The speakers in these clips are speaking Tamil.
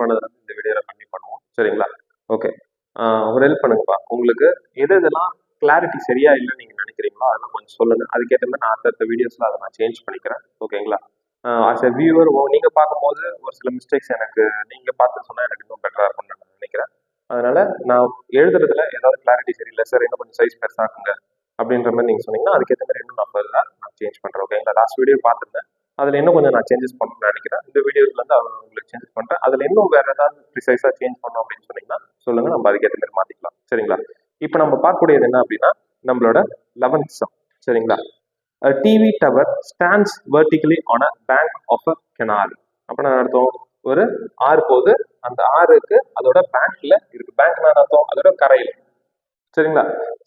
பண்ணது இந்த வீடியோவில் கம்மி பண்ணுவோம். சரிங்களா? ஓகே, ஒரு ஹெல்ப் பண்ணுங்கப்பா. உங்களுக்கு எது இதெல்லாம் கிளாரிட்டி சரியா இல்லைன்னு நீங்கள் நினைக்கிறீங்களோ அதெல்லாம் கொஞ்சம் சொல்லுங்கள். அதுக்கேற்ற மாதிரி நான் அடுத்த வீடியோஸில் அதை நான் சேஞ்ச் பண்ணிக்கிறேன். ஓகேங்களா? ஆஸ் எ வியூவர் நீங்கள் பார்க்கும்போது ஒரு சில மிஸ்டேக்ஸ் எனக்கு நீங்கள் பார்த்து சொன்னால் எனக்கு இன்னும் பெட்டராக இருக்கும்னு நான் நினைக்கிறேன். அதனால நான் எழுதுறதுல ஏதாவது கிளாரிட்டி சரியில்லை சார், இன்னும் கொஞ்சம் சைஸ் பெருசாக்குங்க அப்படின்ற மாதிரி நீங்கள் சொன்னீங்கன்னா அதுக்கேற்ற மாதிரி இன்னும் நான் சேஞ்ச் பண்ணுறேன். ஓகேங்களா? லாஸ்ட் வீடியோ பார்த்துருந்தேன், அதில் இன்னும் கொஞ்சம் நான் சேஞ்சஸ் பண்ணணும்னு நினைக்கிறேன். இந்த வீடியோஸ்லேருந்து உங்களுக்கு சேஞ்சஸ் பண்ணுறேன். அதில் இன்னும் வேறு ஏதாவது ப்ரிசைஸாக சேஞ்ச் பண்ணோம் அப்படின்னு சொன்னீங்கன்னா சொல்லுங்கள், நம்ம அதுக்கேற்ற மாதிரி மாற்றிக்கலாம். சரிங்களா? இப்போ நம்ம பார்க்கக்கூடியது என்ன அப்படின்னா நம்மளோட 11th சம். சரிங்களா? A TV tower stands vertically on a bank of a canal. அப்படின்னா அர்த்தம், ஒரு ஆறு போகுது, அந்த ஆறுக்கு அதோட பேங்க்ல இருக்கு. பேங்க்னா அர்த்தம் அதோட கரையில். சரிங்களா?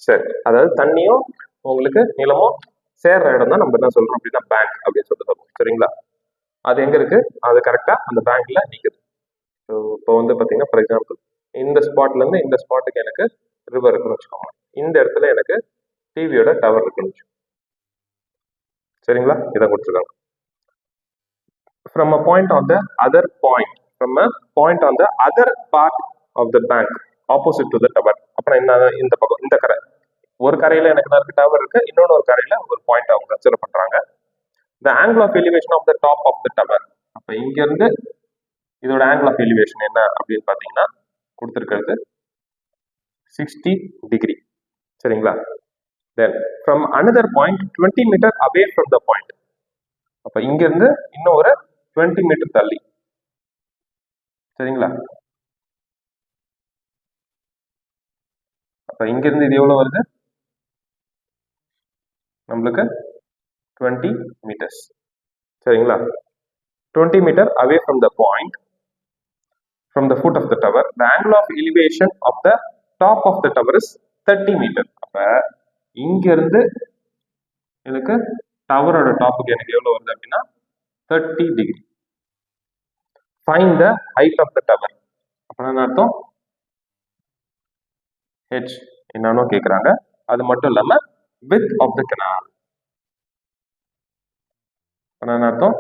சரி, அதாவது தண்ணியும் உங்களுக்கு நிலமும் சேர்ற இடம் தான் நம்ம என்ன சொல்றோம் அப்படின்னா பேங்க் அப்படின்னு சொல்லிட்டு சொல்லுவோம். சரிங்களா? அது எங்க இருக்கு? அது கரெக்டா அந்த பேங்க்ல நிக்குது. இப்போ வந்து பாத்தீங்கன்னா ஃபார் எக்ஸாம்பிள் இந்த ஸ்பாட்ல இருந்து இந்த ஸ்பாட்டுக்கு எனக்கு ரிவர் இருக்குன்னு வச்சுக்கோங்க. இந்த இடத்துல எனக்கு டிவியோட டவர் இருக்குன்னு வச்சுக்கோங்க. சரிங்களா? இதை கொடுத்துருக்காங்க. From a point on the other point, from a point on the other part of the bank opposite to the tower. அப்புறம் என்ன, இந்த பக்கம் இந்த கரை, ஒரு கரையில எனக்கு இருக்கு டவர் இருக்கு, இன்னொன்று ஒரு கரையில ஒரு பாயிண்ட் அவங்க கன்சிடர் பண்றாங்க. The angle of elevation of the top of the tower. அப்ப இங்க இருந்து இதோட angle of elevation என்ன அப்படின்னு பாத்தீங்கன்னா கொடுத்துருக்கிறது 60 டிகிரி. சரிங்களா? Then from another point 20 meter away from the point. அப்ப இங்க இருந்து இன்னும் ஒரு 20 மீட்டர் தள்ளி. சரிங்களா? அப்ப இங்க இருந்து இது எவ்வளவு வருது நம்மளுக்கு 20 meters. சரிங்களா? 20 meter away from the point, from the foot of the tower, the angle of elevation of the top of the tower is 30 meter. அப்ப இங்க இருந்து எனக்கு டவரோட டாப்புக்கு எனக்கு எவ்வளவு வருது அப்படின்னா 30 degree. Find the height of the tower. அப்படின்னா அர்த்தம் h என்னன்னு கேக்குறாங்க. அது மட்டும் இல்லாம width of the canal. அப்படின்னா அர்த்தம்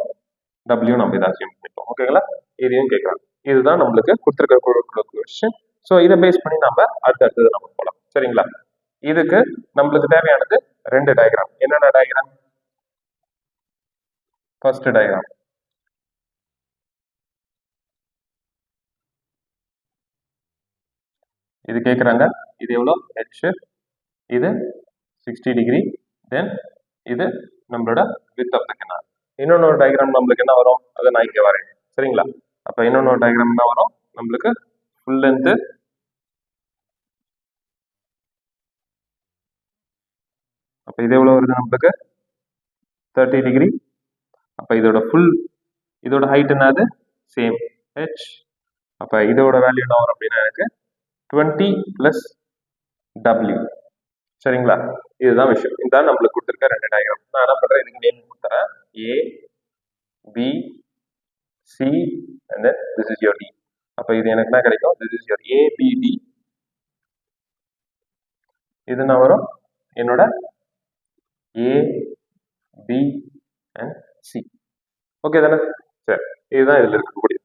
w நம்ம இதை அசியூம் பண்ணிட்டோம். ஓகேங்களா? இதையும் கேட்கறாங்க. இதுதான் நம்மளுக்கு கொடுத்துருக்க கொஸ்டின். ஸோ இதை பேஸ் பண்ணி நம்ம அடுத்தது நம்ம போகலாம். சரிங்களா? இதுக்கு நம்மளுக்கு தேவையானது ரெண்டு டயக்ராம். என்னென்ன டயக்ராம்? ஃபர்ஸ்ட் டயக்ராம் இது கேட்குறாங்க. இது எவ்வளோ h, இது 60 டிகிரி, தென் இது நம்மளோட வித் ஆஃப் த கெனால். இன்னொன்று டயக்ராம் நம்மளுக்கு என்ன வரும் அதை நான் இங்கே வரேன். சரிங்களா? அப்போ இன்னொன்று டயக்ராம் என்ன வரும் நம்மளுக்கு ஃபுல் லென்த்து, அப்போ இது எவ்வளோ வருது நம்மளுக்கு 30 டிகிரி. அப்போ இதோட ஃபுல், இதோட ஹைட் என்னது சேம் h. அப்போ இதோட வேல்யூ என்ன வரும் அப்படின்னா எனக்கு 20 + w. சரிங்களா? இதுதான் விஷயம். இதுதான் நம்மளுக்கு கொடுத்துருக்க ரெண்டு டயக்ராம். நான் என்ன பண்றேன், இதுக்கு நேம் கொடுத்துறேன் A, B, C and then this is your D. அப்ப இது எனக்கு என்ன கிடைக்கும்? This is your A, B, D. இது என்ன வரும்? என்னோட A, B and C. Okay தானே? சரி, இதுதான் இதுல இருக்கக்கூடிய.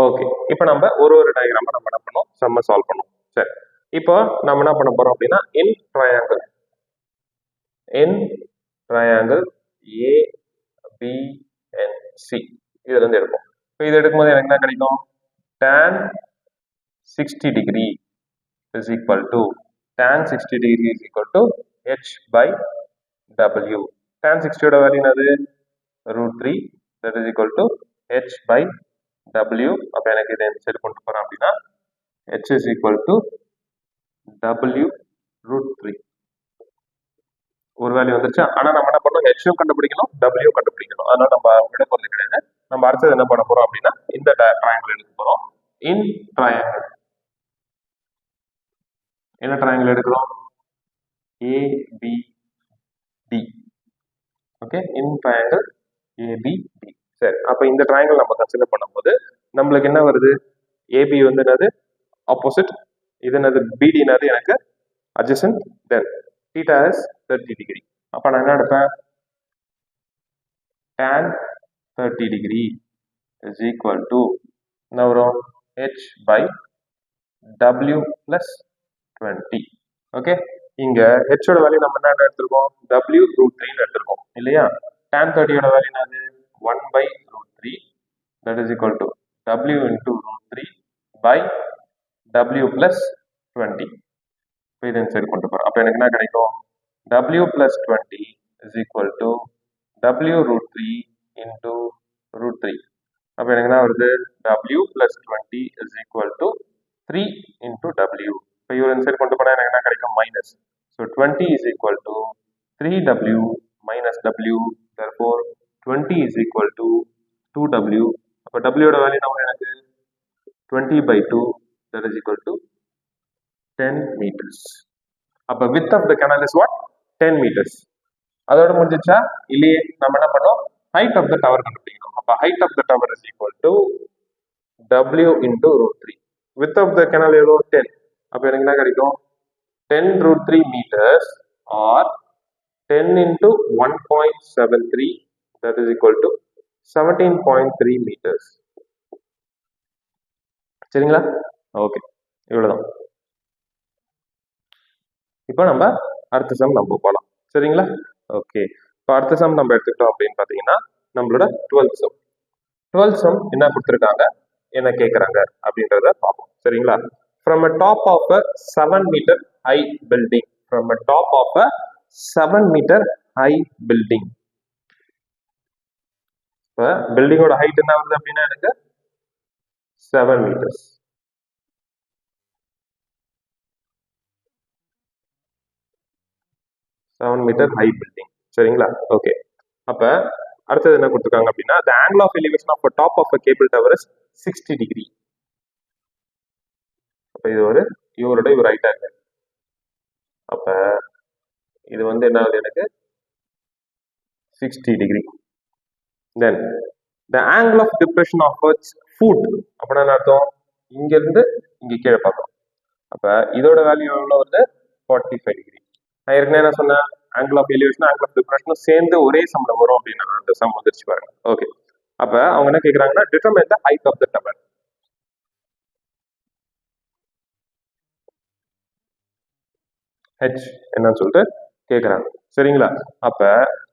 ஓகே, இப்போ நம்ம ஒரு டயக்ராம நம்ம என்ன பண்ணோம், சம்ம சால்வ் பண்ணோம். சரி, இப்போ நம்ம என்ன பண்ண போறோம் அப்படின்னா in triangle A, B and C இதுல இருந்து எடுப்போம். இப்போ இது எடுக்கும்போது எனக்கு என்ன கிடைக்கும்? tan 60 degree is equal to tan 60 degree is equal to h by w. tan 60 ஓட வேல்யூ என்னது? √3. that is equal to h by w. அப்ப எனக்கு இதை இந்த சைடு கொண்டு போறேன் அப்படின்னா h is equal to w √3. ஒரு வேல்யூ வந்துருச்சா? ஆனா நம்ம என்ன பண்ணோம், h கண்டுபிடிக்கணும், w கண்டுபிடிக்கணும். அதனால நம்ம விட போறது கிடையாது. நம்ம அடுத்தது என்ன பண்ண போறோம் அப்படின்னா இந்த ட்ரையாங்கிள் எடுக்க போறோம். in triangle என்ன ட்ரையாங்கிள் எடுக்கிறோம்? ABD. Okay, in triangle ABD. சரி, அப்ப இந்த ட்ரையாங்கிள் நம்ம கன்சிடர் பண்ணும்போது நம்மளுக்கு என்ன வருது? AB வந்து என்னது? ஆப்போசிட். இது என்னது? BD என்னது? எனக்கு adjacent. then theta is 30 degree. அப்ப நான் என்ன எடுப்பேன்? tan 30 degree is equal to என்ன வரும்? h by w plus 20. Okay, இங்க h ஓட வேல்யூ நம்ம என்ன எடுத்திருக்கோம், w root 3 எடுத்திருக்கோம் இல்லையா. tan 30 ஓட வேல்யூ என்னது, 1 by root 3, that is equal to w into root 3 by w plus 20. இப்போ இதை சரி கொண்டு போறோம். அப்போ எனக்கு என்ன கிடைக்கும், w plus 20 is equal to w root 3 into root 3. அப்போ எனக்கு என்ன வருது, w plus 20 is equal to 3 into w. இப்போ இவ்வளோ சரி கொண்டு போனால் எனக்கு என்ன கிடைக்கும், minus. So 20 is equal to 3w minus w, therefore 20 is equal to 2w. அப்போ w ஓட வேல்யூ என்ன எனக்கு 20 by 2, that is equal to 10 meters. அப்போ width of the canal is what, 10 meters. அதோட முடிஞ்சிச்சா இல்லையே, நம்ம என்ன பண்ணோம், height of the tower கண்டுபிடிக்கணும். அப்போ height of the tower is equal to w into root 3. width of the canal எவ்வளோ, 10. அப்போ எனக்கு என்ன கிடைக்கும், 10 root 3 meters or 10 into 1.73, that is equal to 17.3 meters. சரிங்களா, ஓகே, இவ்வளவுதான். இப்போ நம்ம அடுத்த சம் நம்ம போகலாம். சரிங்களா, ஓகே. இப்போ அடுத்த சம் நம்ம எடுத்துக்கிட்டோம் அப்படின்னு பார்த்தீங்கன்னா நம்மளோட 12th சம். 12th சம் என்ன கொடுத்துருக்காங்க, என்ன கேட்குறாங்க அப்படின்றத பார்ப்போம். சரிங்களா, from a top of a 7 meter high building, from a top of a 7 meter high building. இப்போ பில்டிங்கோட ஹைட் என்ன வருது அப்படின்னா எனக்கு 7 meters. Metre high building. சரிங்களா, ஓகே. அப்ப அடுத்தது என்ன கொடுத்துருக்காங்க அப்படின்னா, the angle of elevation of a top of a cable tower is 60 degree. அப்ப இது ஒரு இவரோட இவர் ஹைட்டா இருக்கு. அப்ப இது வந்து என்ன ஆகுது எனக்கு 60 degree. Then the angle of depression of its foot, அப்படின்னா என்ன அர்த்தம், இங்க இருந்து இங்க கீழே பார்க்கணும். அப்ப இதோட வேல்யூ எவ்வளவு வருது, 45 degree. நான் ஏற்கனவே என்ன சொன்னேன், angle of elevation angle of டிப்ரெஷனும் சேர்ந்து ஒரே சம்ல வரும் அப்படின்னு அந்த சம் வந்துருச்சு பாருங்க. ஓகே, அப்ப அவங்க என்ன கேக்குறாங்கன்னா, determine the height of the tower. h என்னன்னு சொல்லிட்டு கேக்குறாங்க. சரிங்களா, அப்ப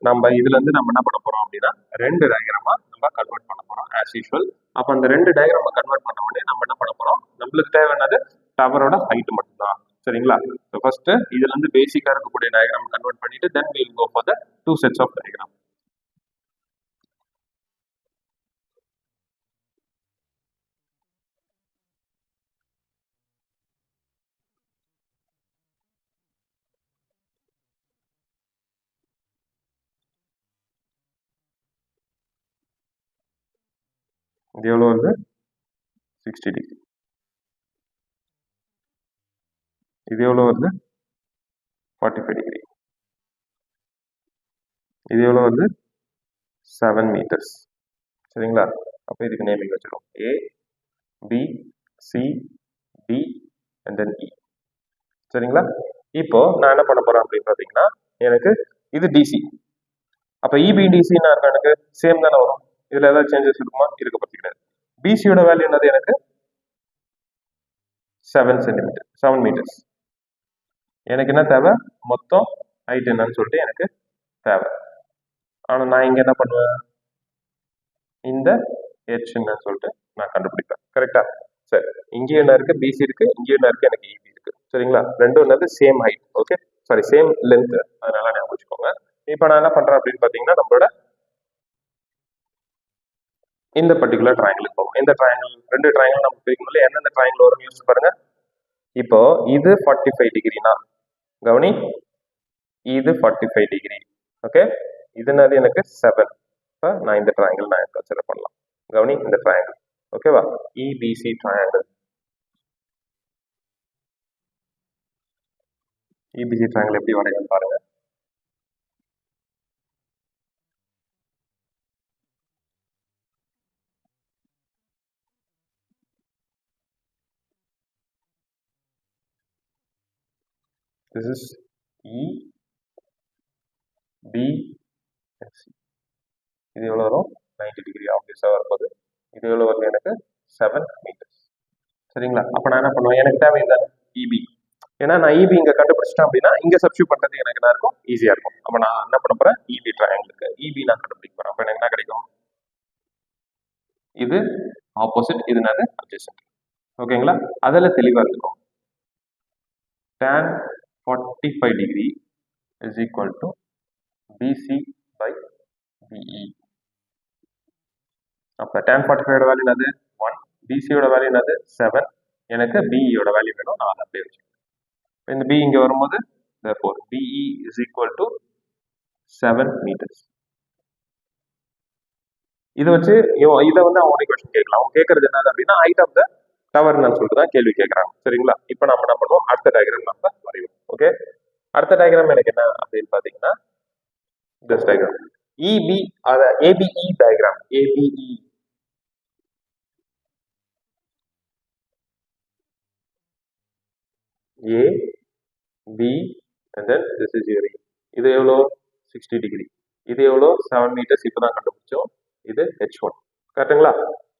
நம்ம இதுல இருந்து நம்ம என்ன பண்ண போறோம் அப்படின்னா, ரெண்டு டயக்ராமா நம்ம கன்வெர்ட் பண்ண போறோம் ஆஸ் யூஷுவல். அப்ப அந்த ரெண்டு டயக்ராமா கன்வெர்ட் பண்ண உடனே நம்ம என்ன பண்ண போறோம், நம்மளுக்கு தேவையானது டவரோட ஹைட் மட்டும்தான். சரிங்களா, ஃபர்ஸ்ட் இதுல இருந்து பேசிக்கா இருக்கக்கூடிய டயக்ராம் கன்வெர்ட் பண்ணிட்டு தென் we will go for the two sets of diagram. இது எவ்வளவு வருது, 60 டிகிரி. இது எவ்வளவு வருது, 45 டிகிரி. இது எவ்வளவு வருது, 7 meters. சரிங்களா, அப்ப இதுக்கு நேமிங் வச்சிரும் A B C D and then E. சரிங்களா, இப்போ நான் என்ன பண்ண போறேன் அப்படின்னு பாத்தீங்கன்னா, எனக்கு இது DC. அப்ப EBDC என்ன இருக்கும், எனக்கு சேம் தானே வரும். இதுல ஏதாவது சேஞ்சஸ் இருக்குமா, இருக்க பத்தி கிடையாது. BCயோட வேல்யூ என்னது, எனக்கு 7 சென்டிமீட்டர், 7 meters. எனக்கு என்ன தேவை, மொத்தம் ஹைட் என்னன்னு சொல்லிட்டு எனக்கு தேவை. ஆனா நான் இங்க என்ன பண்ணுவேன், இந்த h என்னன்னு சொல்லிட்டு நான் கண்டுபிடிப்பேன். கரெக்டா, சரி. இங்கேயும் என்ன இருக்கு, BC இருக்கு, இங்கேயும் என்ன இருக்கு, எனக்கு EB இருக்கு. சரிங்களா, ரெண்டும் என்னது, same height. Okay, sorry same length, அதனால ஞாபகம் வச்சுக்கோங்க. இப்போ நான் என்ன பண்றேன் அப்படின்னு பாத்தீங்கன்னா, நம்மளோட இந்த பர்டிகுலர் ட்ரையாங்கிளுக்கு போகும். இந்த ட்ரையாங்கிள், ரெண்டு ட்ரையாங்கிள் நம்ம பிரிக்கணும்ல, எந்தெந்த ட்ரையாங்கிள் வரும்னு யோசிச்சு பாருங்க. இப்போ இது 45 டிகிரினா, கவனி, இது 45 டிகிரி. ஓகே, இதுனாது எனக்கு 7. இப்போ நான் இந்த ட்ரையாங்கிள் நான் கன்சிடர் பண்ணலாம். கவனி, இந்த ட்ரையாங்கிள் ஓகேவா, EBC ட்ரையாங்கிள். EBC ட்ரையாங்கிள் எப்படி வரையணும் பாருங்க. This is E B and C. இது எவ்வளவு வரும், 90 டிகிரி ஆப்வியஸா வரப்போகுது. இது எவ்வளவு வருது, எனக்கு 7 meters. சரிங்களா? அப்ப நான் என்ன பண்ணுவேன், எனக்கு தேவை இந்த இபி. ஏன்னா நான் இபி இங்க கண்டுபிடிச்சிட்டேன் அப்படின்னா இங்க சப்ஸ்டியூட் பண்றது எனக்கு என்ன இருக்கும், ஈஸியா இருக்கும். அப்ப நான் என்ன பண்ண போறேன், இபி ட்ரையாங்கிளுக்கு இபி நான் கண்டுபிடிக்க போறேன். அப்ப எனக்கு என்ன கிடைக்கும், இது ஆப்போசிட், இது என்னது அட்ஜசன்ட். ஓகேங்களா? அதில் தெளிவா இருக்கும். tan 45 degree is equal to BC by BE. அப்ப tan 45 ஓட வேல்யூ என்னது 1, BC ஓட வேல்யூ என்னது 7, எனக்கு BE ஓட வேல்யூ வேணும், நான் அதை அப்படியே வச்சுக்கேன். இந்த B இங்க வரும்போது therefore BE is equal to 7 meters. இதை வச்சு இதை வந்து அவனே கொஸ்டின் கேட்கலாம். அவன் கேட்கறது என்னது அப்படின்னா ஹைட் ஆஃப் த டவர் சொல்லிட்டு தான் கேள்வி கேட்கறாங்க. சரிங்களா? இப்போ நம்ம என்ன பண்ணுவோம், அடுத்த டயக்ராம் நம்ம வரைவோம். ஓகே, அடுத்த டயக்ராம் எனக்கு என்ன அப்படின்னு பாத்தீங்கன்னா this diagram EB or ABE diagram. ABE A B and then this is your E. இது எவ்வளோ 60 டிகிரி, இது எவ்வளோ 7 meters. இப்பதான் கண்டுபிடிச்சோம். இது H1 கரெக்டுங்களா?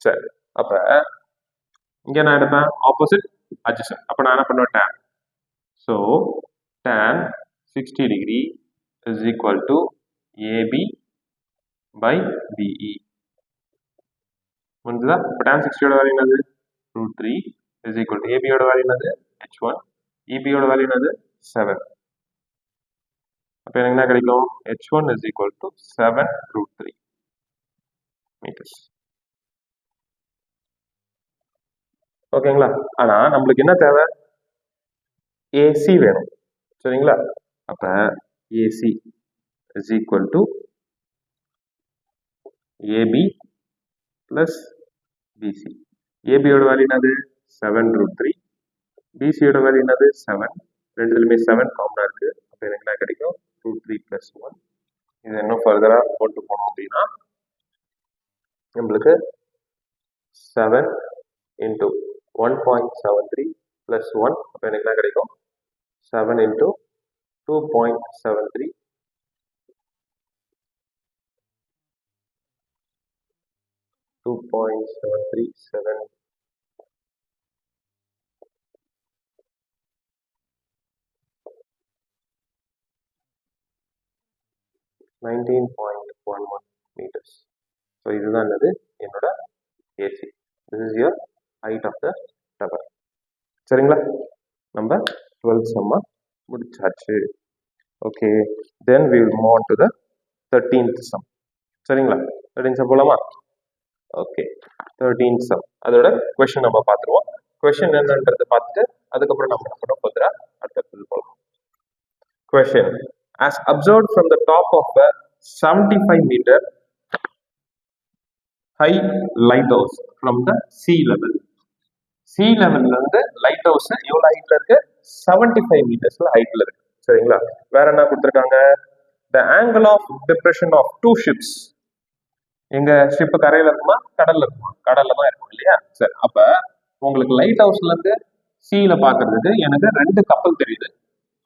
சரி, அப்ப இங்க நான் எடுப்பேன் ஆப்போசிட் அட்ஜசன்ட். அப்ப நான் என்ன பண்ணுவேன், tan. So tan 60 degree is equal to AB by BE. முடிஞ்சதா? இப்போ tan 60 ஓட வேல்யூ என்னது √3 is equal to AB ஓட வேல்யூ என்னது H1, EB ஓட வேல்யூ என்னது 7. அப்போ எனக்கு என்ன கிடைக்கும், H1 is equal to 7√3 meters. ஓகேங்களா? ஆனா நம்மளுக்கு என்ன தேவை, AC வேணும். சரிங்களா? அப்ப AC is equal to AB plus BC. AB ஓட வேல்யூ என்னது 7√3, BC ஓட வேல்யூ என்னது 7. ரெண்டுலயுமே 7 காமனா இருக்கு. அப்ப எனக்கு என்ன கிடைக்கும், √3 plus 1. இது இன்னும் ஃபர்தரா கொண்டு போனோம் அப்படின்னா நம்மளுக்கு 7 into 1.73 plus 1. அப்ப எனக்கு என்ன கிடைக்கும், 7 into 2.73 2.737 19.11 meters. ஸோ இதுதான் என்னது என்னோட AC. This is your height of the tower. சரிங்களா? நம்ம 12th sum முடிச்சாச்சு. Okay, then we will move on to the 13th sum. சரிங்களா? 13th sum போலாமா? ஓகே, 13th sum அதோட கொஸ்டின் நம்ம பார்த்துருவோம். கொஸ்டின் என்னன்றதை பார்த்துட்டு அதுக்கப்புறம் நம்ம என்ன பண்ணோம், ஃபர்தரா அடுத்தது போகலாம். Question, as observed from the top of a 75 meter high lighthouse from the sea level. sea levelல இருந்து லைட் ஹவுஸ் எவ்வளவு ஹைட்ல இருக்கு, 75 மீட்டர்ஸ்ல ஹைட்ல இருக்கு. சரிங்களா? வேற என்ன கொடுத்திருக்காங்க, the angle of depression of two ships. எங்க ஷிப் கரையில இருக்குமா கடல்ல இருக்குமா, கடல்ல தான் இருக்கும் இல்லையா? சரி, அப்ப உங்களுக்கு லைட் ஹவுஸ்ல இருந்து சீல பாக்குறதுக்கு எனக்கு 2 கப்பல் தெரியுது.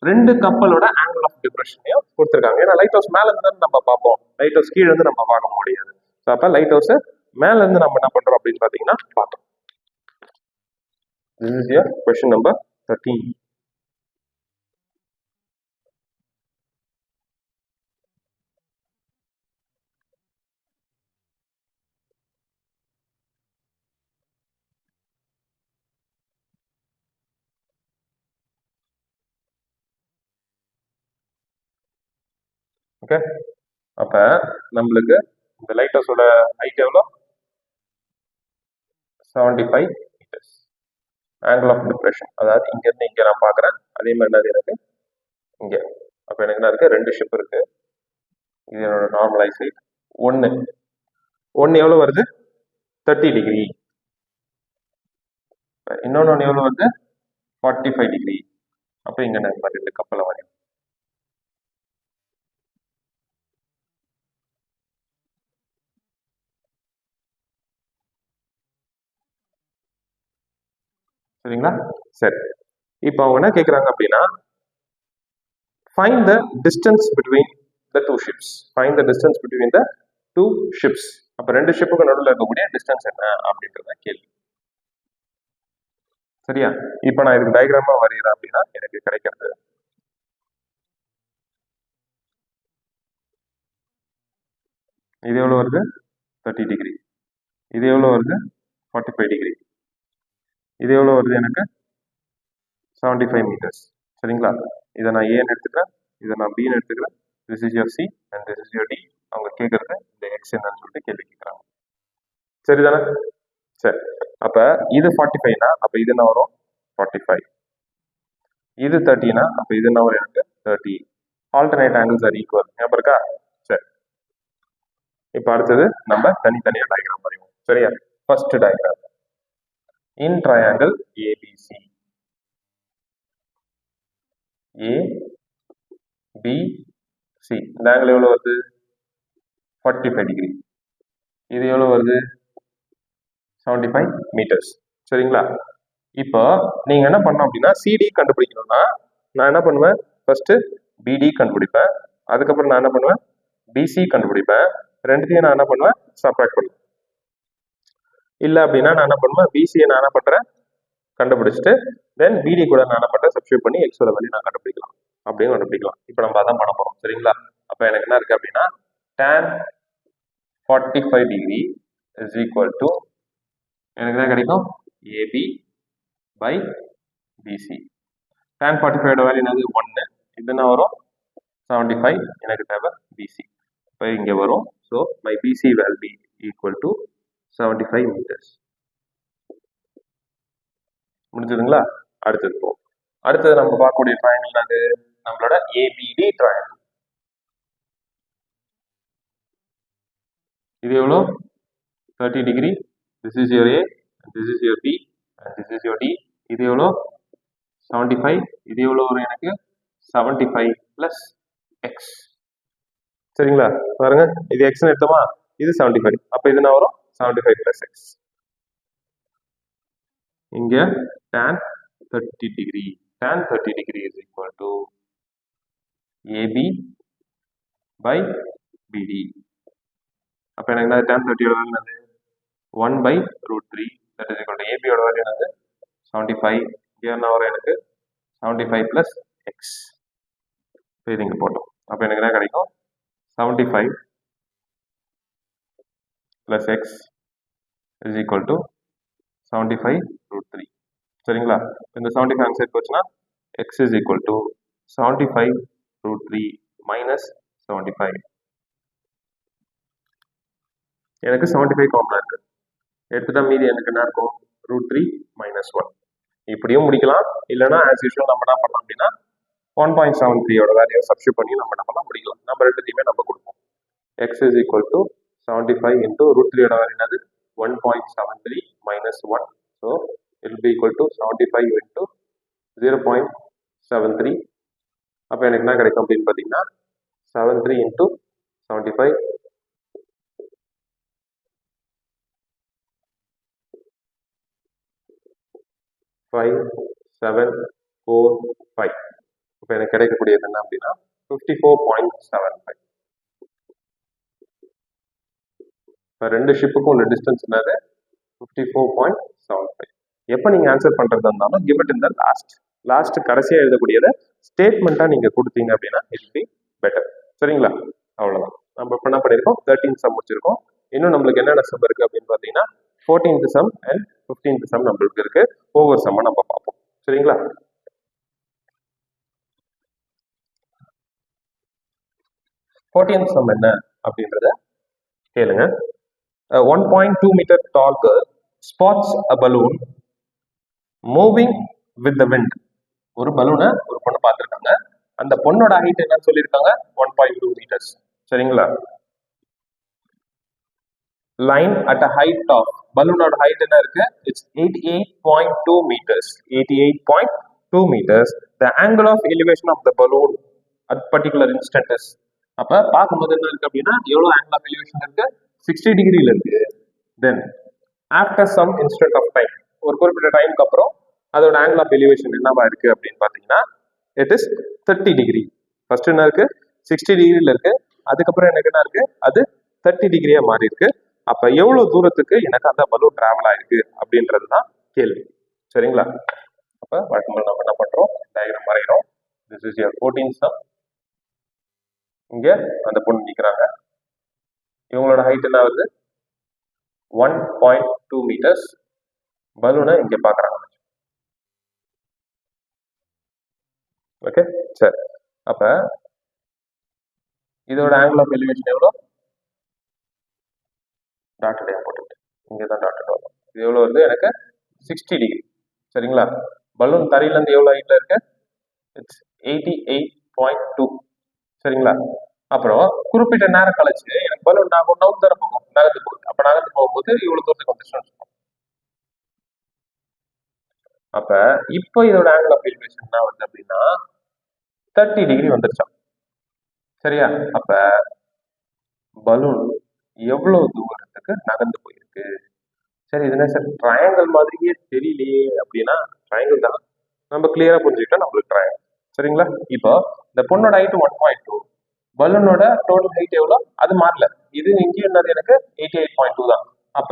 2 கப்பலோட ஆங்கிள் ஆஃப் டிப்ரெஷனையும் கொடுத்துருக்காங்க. ஏன்னா லைட் ஹவுஸ் மேல இருந்து நம்ம பார்ப்போம், லைட் ஹவுஸ் கீழே இருந்து நம்ம பார்க்க முடியாது. அப்ப லைட் ஹவுஸ் மேல இருந்து நம்ம என்ன பண்றோம் அப்படின்னு பாத்தீங்கன்னா பார்த்தோம். This is your question number 13. Okay, அப்ப நம்மளுக்கு இந்த லைட் ஹவுஸோட ஹைட் எவ்வளோ, 75 meters. ஆங்கிள் ஆஃப் டிப்ரெஷன், அதாவது இங்க இருந்து இங்க நான் பாக்குறேன், அதே மாதிரி என்னது எனக்கு இங்க. அப்ப எனக்கு என்ன இருக்கு, 2 ஷிப் இருக்கு. இது என்னோட நார்மலைஸ் ஹைட். ஒன்னு எவ்வளவு வருது 30 டிகிரி, இன்னொன்னு எவ்வளவு வருது 45 டிகிரி. அப்ப இங்க நம்ம 2 கப்பலை வரையும். சரிங்களா? சரி, இப்போ அவங்க என்ன கேட்குறாங்க அப்படின்னா find the distance between the two ships. Find the distance between the two ships. அப்ப 2 ஷிப்புக்கு நடுவில் இருக்கக்கூடிய டிஸ்டன்ஸ் என்ன அப்படின்றத கேள்வி. சரியா? இப்போ நான் இதுக்கு டயக்ராமா வரைகிறேன் அப்படின்னா எனக்கு கிடைக்கிறது இது எவ்வளோ வருது? 30 டிகிரி. இது எவ்வளோ வருது? 45 டிகிரி. இது எவ்வளோ வருது எனக்கு? 75 மீட்டர்ஸ். சரிங்களா? இதை நான் ஏன்னு எடுத்துக்கிறேன், இதை நான் பின்னு எடுத்துக்கிறேன். This is your C and this is your D. அவங்க கேட்கறது இந்த எக்ஸ் என்னன்னு சொல்லிட்டு கேள்வி கேட்குறாங்க. சரிதானே? சரி. அப்ப இது 45னா அப்ப இது என்ன வரும்? 45. இது 30னா அப்ப இது என்ன வரும் எனக்கு? 30. Alternate angles R equal. ஞாபகம் இருக்கா? சரி. இப்ப அடுத்தது நம்ம தனித்தனியா டயக்ராம் வரைவோம். சரியா? ஃபர்ஸ்ட் டயக்ராம் இன் ட்ரையாங்கிள் ஏபிசி. ஏபிசி இந்த ஆங்கிள் எவ்வளவு வருது? 45 டிகிரி. இது எவ்வளவு வருது? 75 மீட்டர்ஸ். சரிங்களா? இப்போ நீங்க என்ன பண்ணணும் அப்படின்னா சிடி கண்டுபிடிக்கணும்னா நான் என்ன பண்ணுவேன்? ஃபர்ஸ்ட் பிடி கண்டுபிடிப்பேன். அதுக்கப்புறம் நான் என்ன பண்ணுவேன்? பிசி கண்டுபிடிப்பேன். ரெண்டுத்தையும் நான் என்ன பண்ணுவேன்? சப்ராக்ட் பண்ணுவேன். இல்லை அப்படின்னா நான் என்ன பண்ணுவேன்? பிசியை நான் என்ன பண்றேன்? கண்டுபிடிச்சிட்டு தென் பிடி கூட நான் என்ன பண்றேன்? சப்ஸ்டியூட் பண்ணி எக்ஸோட வேல்யூ நான் கண்டுபிடிக்கலாம் அப்படின்னு கண்டுபிடிக்கலாம். இப்போ நம்ம அதான் பண்ண போறோம். சரிங்களா? அப்போ எனக்கு என்ன இருக்கு அப்படின்னா tan 45 degree is equal to எனக்கு என்ன கிடைக்கும்? AB by BC. tan 45 value என்னது? 1. இது என்ன வரும்? 75. எனக்கு தேவை பிசி. இப்போ இங்கே வரும். So my BC will be equal to 75 meters. முடிஞ்சதுங்களா? அடுத்தது போ. அடுத்தது நம்ம பார்க்கக்கூடிய ட்ரையாங்கிள் என்னது? நம்மளோட ஏபிடி ட்ரையாங்கிள். இது எவ்வளோ? 30 degree. This is your A, this is your B and this is your D. இது எவ்வளோ? 75. இது எவ்வளோ வரும் எனக்கு? 75 பிளஸ் எக்ஸ். சரிங்களா? பாருங்க, இது எக்ஸ்னு எடுத்தோமா? இது 75. அப்போ இது என்ன வரும்? 75 பிளஸ் எக்ஸ். இங்க tan 30 degree. tan 30 degree is equal to AB by BD. அப்ப எனக்கு என்ன? tan 30 யோட வேல்யூ என்னது? 1 by root 3. That is equal to AB யோட வேல்யூ என்னது? 75. இங்க என்ன வரும் எனக்கு? 75 plus x. இது இங்க போட்டோம். அப்ப எனக்கு என்ன கிடைக்கும்? 75 plus x is equal to 75 root 3. சரிங்களா? இந்த 75 ஆன்சர் போச்சுன்னா x is equal to 75 root 3 minus 75. எனக்கு 75 காமனா இருக்கு. எடுத்துட்டா மீதி எனக்கு என்ன இருக்கும்? Root 3 minus 1. இப்படியும் முடிக்கலாம். இல்லைன்னா ஆஸ் யூஷுவல் நம்ம என்ன பண்ணலாம் அப்படின்னா 1.73 யோட வேல்யூ சப்ஸ்டியூட் பண்ணி நம்ம என்ன பண்ணலாம்? முடிக்கலாம். நம்ம ரெண்டுத்தையுமே நம்ம கொடுப்போம். x is equal to 75 into root 3 யோட வேல்யூ என்னது? 1.73 minus 1. So it will be equal to 75 into 0.73. அப்போ எனக்கு என்ன கிடைக்கும் அப்படின்னு பார்த்தீங்கன்னா 73 into 75 5 7 4 5. இப்போ எனக்கு கிடைக்கக்கூடியது என்ன அப்படின்னா 54.75. இப்போ ரெண்டு ஷிப்புக்கும் உள்ள டிஸ்டன்ஸ் என்னது? 54.75. எப்போ நீங்கள் ஆன்சர் பண்ணுறதா இருந்தாலும் give it in the last கடைசியாக எழுதக்கூடியதை ஸ்டேட்மெண்ட்டாக நீங்கள் கொடுத்தீங்க அப்படின்னா இட் பி பெட்டர். சரிங்களா? அவ்வளோதான். நம்ம இப்போ என்ன பண்ணியிருக்கோம்? 13th சம் முடிச்சிருக்கோம். இன்னும் நம்மளுக்கு என்னென்ன சம் இருக்குது அப்படின்னு பார்த்தீங்கன்னா 14th some and 15th some நம்மளுக்கு இருக்கு. ஒவ்வொரு சம்மை நம்ம பார்ப்போம். சரிங்களா? சம் என்ன அப்படின்றத கேளுங்க. 1.2 meter tall girl spots a balloon moving with the wind. ஒரு பலூனை ஒரு பொண்ணு பார்த்துருக்காங்க. அந்த பொண்ணோட ஹைட் என்னன்னு சொல்லியிருக்காங்க? 1.2 meters. சரிங்களா? Line at a height of பலூனோட ஹைட் என்ன இருக்கு? It's 88.2 meters. 88.2 meters. The angle of elevation of the balloon at particular instant is. அப்ப பார்க்கும்போது என்ன இருக்கு அப்படின்னா எவ்வளவு ஆங்கிள் ஆஃப் எலிவேஷன் இருக்கு? 60 டிகிரில இருக்கு. Then after some instant of time, ஒரு குறிப்பிட்ட டைமுக்கு அப்புறம் அதோட ஆங்கிள் ஆஃப் எலிவேஷன் என்னவா இருக்கு அப்படின்னு பாத்தீங்கன்னா இட் இஸ் 30 டிகிரி. ஃபர்ஸ்ட் என்ன இருக்கு? 60 டிகிரில இருக்கு. அதுக்கப்புறம் எனக்கு என்ன இருக்கு? அது 30 டிகிரியா மாறி இருக்கு. அப்ப எவ்வளவு தூரத்துக்கு எனக்கு அந்த பலூன் டிராவல் ஆயிருக்கு அப்படின்றது தான் கேள்வி. சரிங்களா? அப்போ வழக்கமாக நம்ம என்ன பண்ணுறோம், டயக்ராம் வரைகிறோம். This is your 14th sum. இங்கே அந்த பொண்ணு நிற்கிறாங்க. இவங்களோட ஹைட் என்ன ஆகுது, 1.2 மீட்டர்ஸ். பலூனை இங்கே பார்க்குறாங்க. ஓகே, சரி. அப்போ இதோட ஆங்கிள் ஆஃப் எலிவேஷன் எவ்வளோ, டாட்டடையாக போட்டுட்டு இங்கே தான் டாட்டட் வரும். இது எவ்வளோ வருது எனக்கு, 60 டிகிரி. சரிங்களா? பலூன் தரையிலேருந்து எவ்வளோ ஹைட்டில் இருக்கு, இட்ஸ் 88.2. சரிங்களா? அப்புறம் குறிப்பிட்ட நேரம் கழிச்சு எனக்கு பலூன் நவுந்து தர போகும், நகர்ந்து போகுது. அப்போ நகர்ந்து போகும்போது இவ்வளோ தூரத்துக்கு வந்துச்சுன்னு. அப்ப இப்போ இதோட ஆங்கிள் ஆஃப் எலிவேஷன் என்ன வருது அப்படின்னா 30 டிகிரி வந்துருச்சான். சரியா? அப்ப பலூன் எவ்வளவு தூரத்துக்கு நகர்ந்து போயிருக்கு. சரி, இது என்ன சார் ட்ரையாங்கிள் மாதிரியே தெரியலையே அப்படின்னா, ட்ரையாங்கிள் தான், நம்ம கிளியரா புரிஞ்சுக்கிட்டா நம்மளுக்கு ட்ரையாங்கிள். சரிங்களா? இப்போ இந்த பொண்ணோட ஹைட் 1.2, பலூனோட டோட்டல் ஹைட் எவ்வளோ அது மாறல. இது இங்கேயும் என்னது எனக்கு 88.2 தான். அப்ப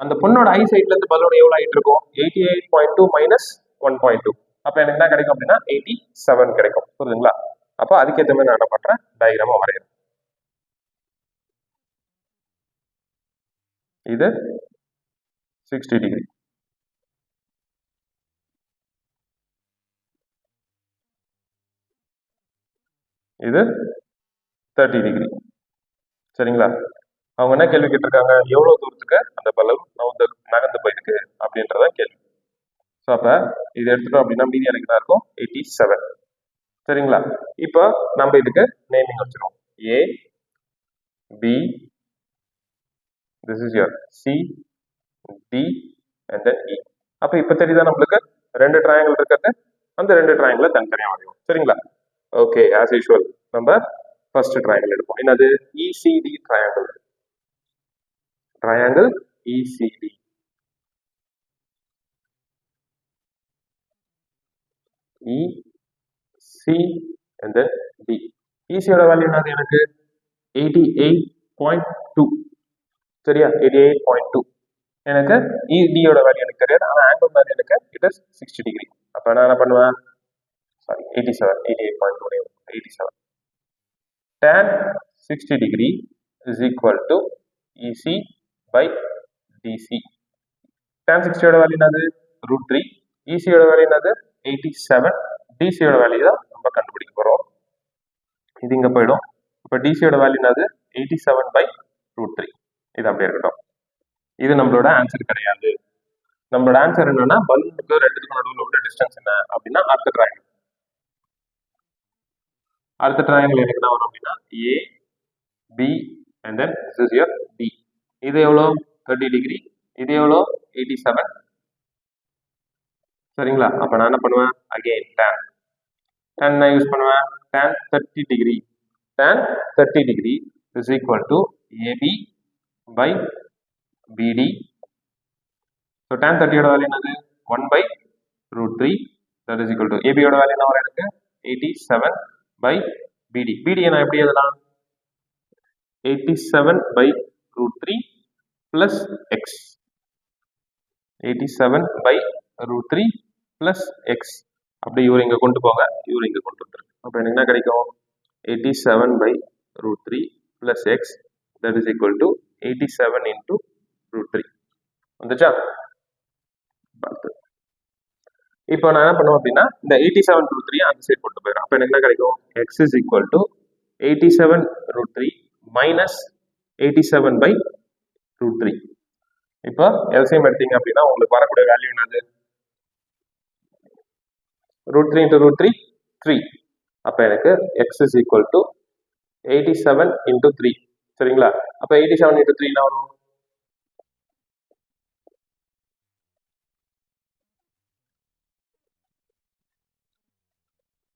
அந்த பொண்ணோட ஐ சைட்ல இருந்து பலூன் எவ்வளவு ஹைட் இருக்கும், 88.2 மைனஸ் 1.2. அப்ப எனக்கு என்ன கிடைக்கும் அப்படின்னா 87 கிடைக்கும். புரியுதுங்களா? அப்ப அதுக்கேற்ற மாதிரி நான் என்ன பண்றேன், டயக்ராமா வரைகிறேன். இது 60 டிகிரி, இது 30 டிகிரி. சரிங்களா? அவங்க என்ன கேள்வி கேட்டிருக்காங்க, எவ்வளவு தூரத்துக்கு அந்த பலூன் நகர்ந்து போயிருக்கு அப்படின்றத கேள்வி. ஸோ அப்ப இது எடுத்துட்டோம் அப்படின்னா மீதி எனக்கு தான் இருக்கும் 87. சரிங்களா? இப்போ நம்ம இதுக்கு நேமிங் வச்சிருவோம். ஏ B, this is your C, D and then E. அப்ப இப்ப தெரியுதா நம்மளுக்கு ரெண்டு ட்ரையாங்கிள் இருக்கிறது, அந்த ரெண்டு ட்ரையாங்கிளை தனித்தனியா வரையும். சரிங்களா? ஓகே, ஆஸ் யூஷுவல் நம்ம ஃபர்ஸ்ட் ட்ரையாங்கிள் எடுப்போம். என்னது, ECD triangle. Triangle ECD. E, C and then D. EC யோட வேல்யூ என்னது எனக்கு 88.2. சரியா? 88.2. எனக்கு ED யோட வேல்யூ எனக்கு தெரியாது, ஆனா ஆங்கிள் வேல்யூ எனக்கு இட் இஸ் 60 டிகிரி. அப்ப நான் என்ன பண்ணுவேன், sorry 87, 88.2, 87. Tan 60 degree is equal to EC by DC. Tan 60 யோட வேல்யூ என்னது √3, EC யோட வேல்யூ என்னது 87, DC யோட வேல்யூ தான் நம்ம கண்டுபிடிக்க போறோம். இது இங்க போயிடும். இப்போ DC யோட வேல்யூ என்னது 87 by √3. இது அப்படியே இருக்கட்டும். இது நம்மளோட ஆன்சர் கிடையாது. நம்மளோட ஆன்சர் என்னன்னா பலூனுக்கு ரெண்டுத்துக்கும் நடுவில் உள்ள டிஸ்டன்ஸ் என்ன அப்படின்னா அடுத்த ட்ரையாங்கிள். அடுத்த ட்ரையாங்கிள் எனக்கு என்ன வரும் அப்படின்னா A, B and then this is your D. இது எவ்வளோ 30 டிகிரி, இது எவ்வளோ 87. சரிங்களா? அப்ப நான் என்ன பண்ணுவேன், அகைன் tan நான் யூஸ் பண்ணுவேன், tan 30 degree. tan 30 degree is equal to AB by BD. So tan 30 யோட வேல்யூ என்னது 1 by √3, that is equal to AB யோட வேல்யூ என்ன வரும் எனக்கு 87 by BD. BD நான் எப்படி எழுதலாம், 87 by √3 plus x. 87 by √3 plus x. அப்படி இவர் இங்க கொண்டு போங்க, இவர் இங்க கொண்டு வந்துருக்கு. அப்ப எனக்கு என்ன கிடைக்கும், 87 by √3 plus x, that is equal to 87 into √3. வந்துச்சா? இப்போ நான் என்ன பண்ணுவேன் அப்படின்னா இந்த 87 √3 அந்த சைடு கொண்டு போயிடும். அப்ப எனக்கு என்ன கிடைக்கும், x is equal to 87 √3 minus 87 by √3. இப்போ எல்சிஎம் எடுத்தீங்க அப்படின்னா உங்களுக்கு வரக்கூடிய வேல்யூ என்னது, √3 into √3 3. அப்ப எனக்கு x is equal to 87 into 3. சரிங்களா? அப்ப 87 into 3 என்ன வரும்,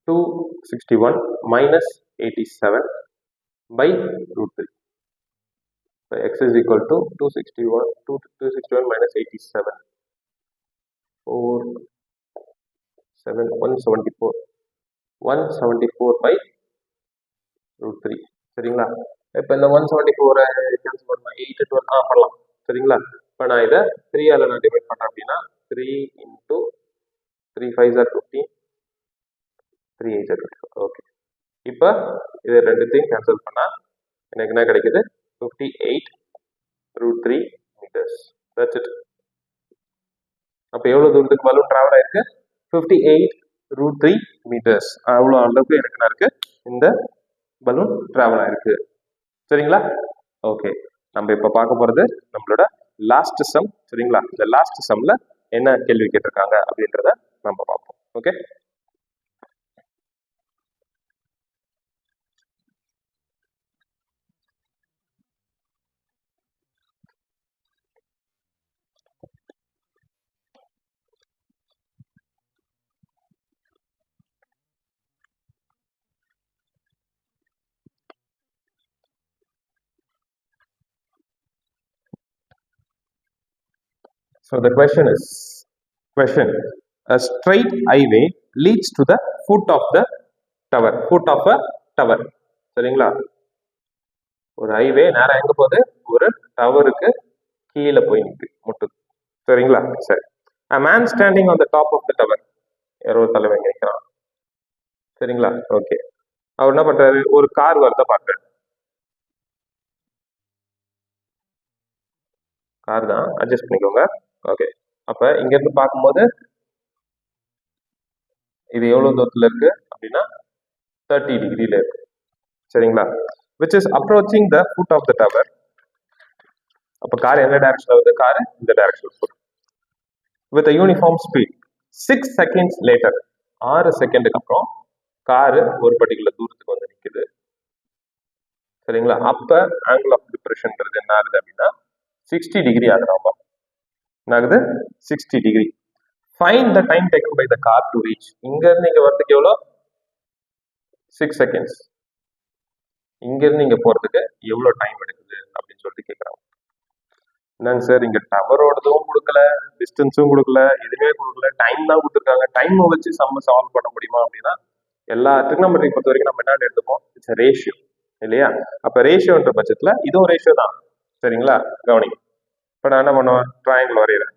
261 minus 87 by √3. So x is equal to 261 minus 87, 174 by √3. சரிங்களா? இப்போ இந்த 174 கேன்சல் பண்ணலாம், 8 பண்ணலாம். சரிங்களா? இப்போ நான் இதை 3 ஆல நான் டிவைட் பண்ணேன் அப்படின்னா 3 into 3 5s are 15, 3 8s are 24. Okay, இப்போ இது ரெண்டுத்தையும் கேன்சல் பண்ணா எனக்கு என்ன கிடைக்குது? 58√3 meters. That's it. அப்போ எவ்வளோ தூரத்துக்கு பலூன் ட்ராவல் ஆயிருக்கு? 58√3 meters. அவ்வளோ அளவுக்கு எனக்கு என்ன இருக்கு? இந்த பலூன் ட்ராவல் ஆயிருக்கு. சரிங்களா? ஓகே, நம்ம இப்போ பார்க்க போகிறது நம்மளோட லாஸ்ட் சம். சரிங்களா? இந்த லாஸ்ட் சம்ல என்ன கேள்வி கேட்டிருக்காங்க அப்படின்றத நம்ம பார்ப்போம். Okay, so the question, a straight highway leads to the foot of a tower. சரிங்களா? ஒரு ஹைவே நேரா எங்க போகுது? ஒரு டவருக்கு கீழே போய் முட்டுது. சரிங்களா? சரி, a man standing on the top of the tower. யாரோ ஒரு தலைவன் நிற்கிறான். சரிங்களா? ஓகே, அவர் என்ன பண்றாரு? ஒரு கார் வரத பாக்குறாரு. கார் தான், அட்ஜஸ்ட் பண்ணிக்கோங்க. ஓகே, அப்ப இங்க இருந்து பார்க்கும்போது இது எவ்வளவு தூரத்துல இருக்கு அப்படின்னா 30 டிகிரில இருக்கு. சரிங்களா? which is approaching the foot of the tower. அப்ப கார் எந்த டைரக்ஷன்ல வருது? கார் இந்த டைரக்ஷன்ல போகுது with a uniform speed. 6 seconds later, 6 செகண்டுக்கு அப்புறம் கார் ஒரு பர்டிகுலர் தூரத்துக்கு வந்து நிக்குது. சரிங்களா? அப்ப ஆங்கிள் ஆஃப் டிப்ரெஷன்ன்றது என்ன ஆகுது அப்படின்னா 60 டிகிரி ஆகுது. என்ன ஆகுது? 60 degree. Find the time taken by the car to reach. இங்க இருந்து இங்க வரதுக்கு எவ்வளோ? 6 செகண்ட்ஸ். இங்க இருந்து இங்க போறதுக்கு எவ்வளவு டைம் எடுக்குது அப்படின்னு சொல்லிட்டு கேட்கறாங்க. என்னங்க சார், இங்க டவரோடதும் கொடுக்கல, டிஸ்டன்ஸும் கொடுக்கல, எதுவுமே கொடுக்கல, டைம் தான் கொடுத்துருக்காங்க. டைம் வச்சு சம்ம சால்வ் பண்ண முடியுமா அப்படின்னா எல்லாத்துக்கும் நம்ம பொறுத்த வரைக்கும் நம்ம என்ன எடுத்துப்போம்? இட்ஸ் ரேஷியோ இல்லையா? அப்ப ரேஷியோன்ற பட்சத்துல இதுவும் ரேஷியோ தான். சரிங்களா? கவனிங்க. இப்ப நான் என்ன பண்ணுவேன்? ட்ரையாங்கிள் வரைகிறேன்.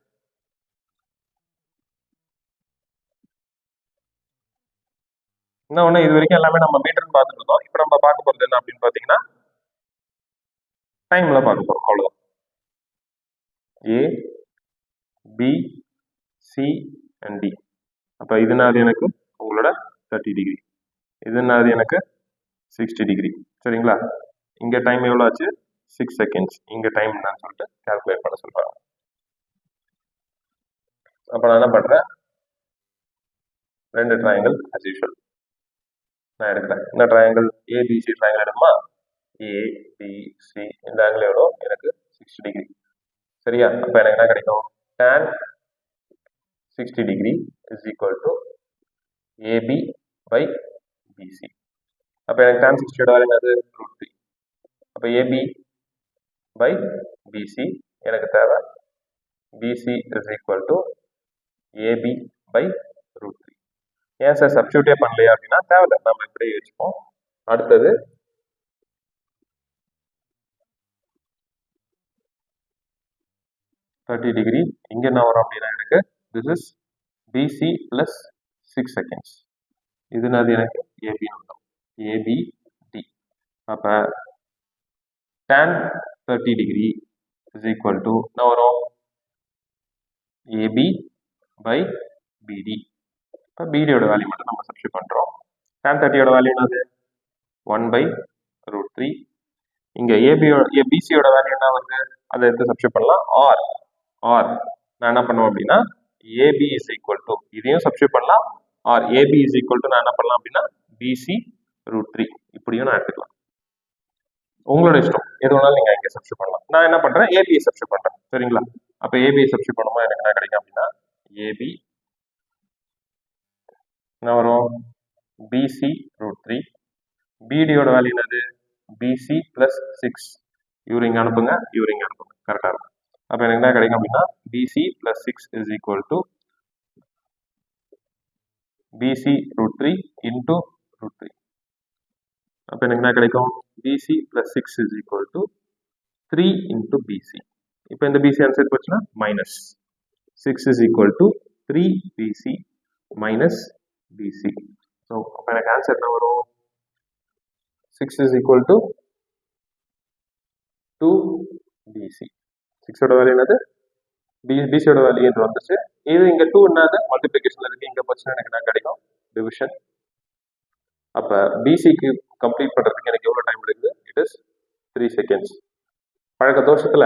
என்ன ஒண்ணு, இது வரைக்கும் எல்லாமே நம்ம மீட்டர்னு பார்த்துட்டு இருந்தோம். இப்ப நம்ம பார்க்க போறது என்ன அப்படின்னு பாத்தீங்கன்னா டைம்ல பார்க்க போறோம். அவ்வளவுதான். ஏ பி சி அண்ட் டி. அப்ப இதுனாது எனக்கு உங்களோட 30 டிகிரி, இதுனாது எனக்கு 60 டிகிரி. சரிங்களா? இங்க டைம் எவ்வளவு ஆச்சு? 6 செகண்ட்ஸ். இங்க டைம் என்னன்னு சொல்லிட்டு கால்குலேட் பண்ண சொல்றாங்க. அப்ப நான் என்ன பண்றேன்? ரெண்டு ட்ரையாங்கிள் as usual நான் எடுக்கிறேன். இந்த ட்ரையாங்கிள் ஏபிசி ட்ரையாங்கிள் எடுக்குமா? ஏபிசி இந்த ஆங்கிள் எவ்வளோ? எனக்கு 60 டிகிரி. சரியா? அப்ப எனக்கு என்ன கிடைக்கும்? tan 60 degree is equal to AB by BC. அப்ப எனக்கு tan 60 வேல்யூ என்னது? √3. அப்ப ஏபி பை பிசி எனக்கு தேவை BC is equal to AB by √3. ஏன் சார் சப்ஸ்டியூட்டே பண்ணலையா அப்படின்னா தேவையில்லை, நம்ம இப்படியே வச்சுப்போம். அடுத்தது $30 டிகிரி. இங்க என்ன வரும் அப்படின்னா எனக்கு this is PC plus 6 seconds. இதுனாது எனக்கு ஏபி வரும். AB D. அப்ப tan 30 degree is equal to என்ன வரும்? ஏபி பை பிடி. இப்போ பிடியோட வேல்யூ மட்டும் நம்ம சப்ஸ்டியூட் பண்றோம். tan 30யோட வேல்யூ என்னது? 1/√3. இங்க பிசியோட வேல்யூ என்ன வருது? அதை எடுத்து சப்ஸ்டியூட் பண்ணலாம். ஆர் நான் என்ன பண்ணுவேன் அப்படின்னா ஏபி இஸ் ஈக்குவல் டு இதையும் சப்ஸ்டியூட் பண்ணலாம். Or AB is equal to நான் என்ன பண்ணலாம் அப்படின்னா பிசி √3 இப்படியும் நான் எடுத்துக்கலாம். உங்களோட இஷ்டம், எது வேணாலும் நீங்க இங்க சப்ஸ்டியூட் பண்ணலாம். நான் என்ன பண்றேன்? ஏபியை சப்ஸ்டியூட் பண்றேன். சரிங்களா? அப்ப ஏபியை சப்ஸ்டியூட் பண்ணும்போது எனக்கு என்ன கிடைக்கும் அப்படின்னா ஏபி என்ன வரும்? பிசி √3. பிடியோட வேல்யூ என்னது? BC plus 6. இவரு இங்க அனுப்புங்க, இவரு இங்க அனுப்புங்க, கரெக்டா இருக்கும். அப்ப எனக்கு என்ன கிடைக்கும் அப்படின்னா BC plus 6 is equal to BC √3 into √3. அப்ப எனக்கு என்ன கிடைக்கும்? BC plus 6 is equal to 3 into BC. இப்போ இந்த பிசி ஆன்சர் போச்சுன்னா 6 is equal to 3BC minus BC. So, அப்போ எனக்கு ஆன்சர் என்ன வரும்? 6 is equal to 2BC. 6 ஓட வேல்யூ என்னது? BC ஓட வேல்யூ இது வந்துச்சு. இது இங்க 2 என்னது? மல்டிப்ளிகேஷன்ல இருக்கு. இங்க போச்சுன்னா எனக்கு என்ன கிடைக்கும்? டிவிஷன். அப்ப BCக்கு கம்ப்ளீட் பண்றதுக்கு எனக்கு எவ்வளவு டைம் எடுக்குது? It is 3 seconds. பழக்க தோஷத்துல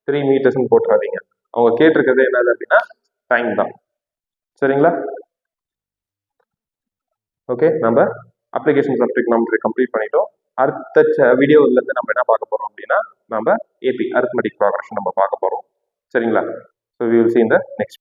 3 மீட்டர்ஸ்னு போட்டுறாதீங்க. அவங்க கேட்டிருக்கிறது என்னது அப்படின்னா டைம் தான். சரிங்களா? ஓகே, நம்ம அப்ளிகேஷன்ஸ் ஆஃப் ட்ரிகோனோமெட்ரி கம்ப்ளீட் பண்ணிட்டோம். அடுத்த வீடியோல இருந்து நம்ம என்ன பார்க்க போறோம் அப்படின்னா நம்ம ஏபி அரித்மெட்டிக் ப்ராக்ரஷன் நம்ம பார்க்க போறோம். சரிங்களா? So we will see in the next